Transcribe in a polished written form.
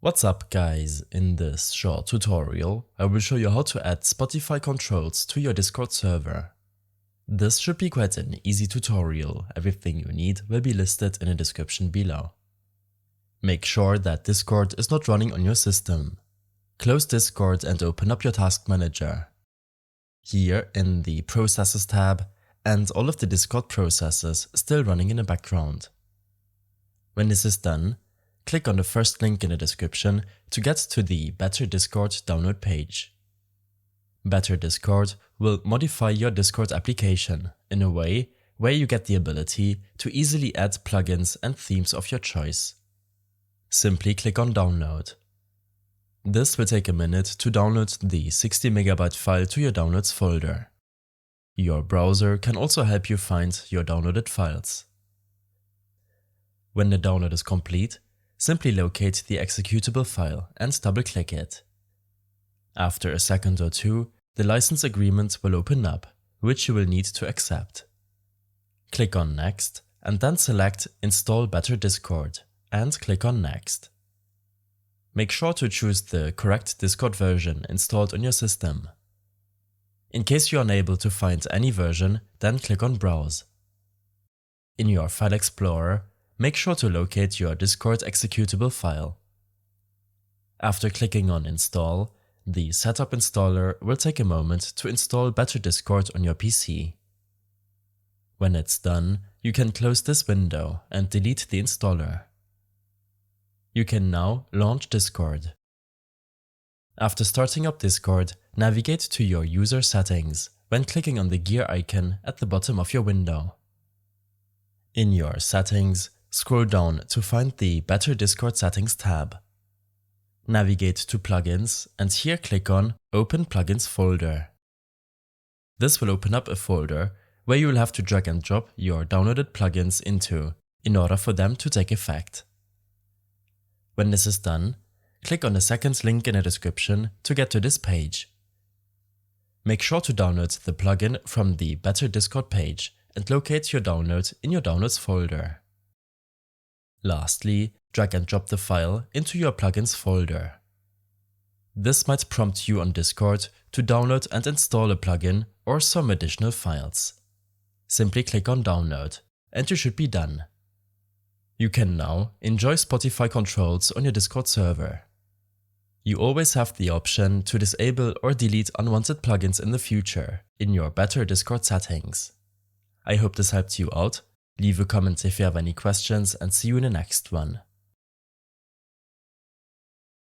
What's up guys, in this short tutorial I will show you how to add Spotify controls to your Discord server. This should be quite an easy tutorial, everything you need will be listed in the description below. Make sure that Discord is not running on your system. Close Discord and open up your task manager. Here in the Processes tab, and all of the Discord processes still running in the background. When this is done, click on the first link in the description to get to the Better Discord download page. Better Discord will modify your Discord application in a way where you get the ability to easily add plugins and themes of your choice. Simply click on Download. This will take a minute to download the 60 MB file to your Downloads folder. Your browser can also help you find your downloaded files. When the download is complete, simply locate the executable file and double-click it. After a second or two, the license agreement will open up, which you will need to accept. Click on Next and then select Install Better Discord and click on Next. Make sure to choose the correct Discord version installed on your system. In case you are unable to find any version, then click on Browse. In your File Explorer, make sure to locate your Discord executable file. After clicking on Install, the Setup installer will take a moment to install Better Discord on your PC. When it's done, you can close this window and delete the installer. You can now launch Discord. After starting up Discord, navigate to your user settings when clicking on the gear icon at the bottom of your window. In your settings, scroll down to find the Better Discord Settings tab. Navigate to Plugins and here click on Open Plugins folder. This will open up a folder where you will have to drag and drop your downloaded plugins into in order for them to take effect. When this is done, click on the second link in the description to get to this page. Make sure to download the plugin from the Better Discord page and locate your download in your Downloads folder. Lastly, drag and drop the file into your plugins folder. This might prompt you on Discord to download and install a plugin or some additional files. Simply click on Download and you should be done. You can now enjoy Spotify controls on your Discord server. You always have the option to disable or delete unwanted plugins in the future in your Better Discord settings. I hope this helped you out. Leave a comment if you have any questions and see you in the next one.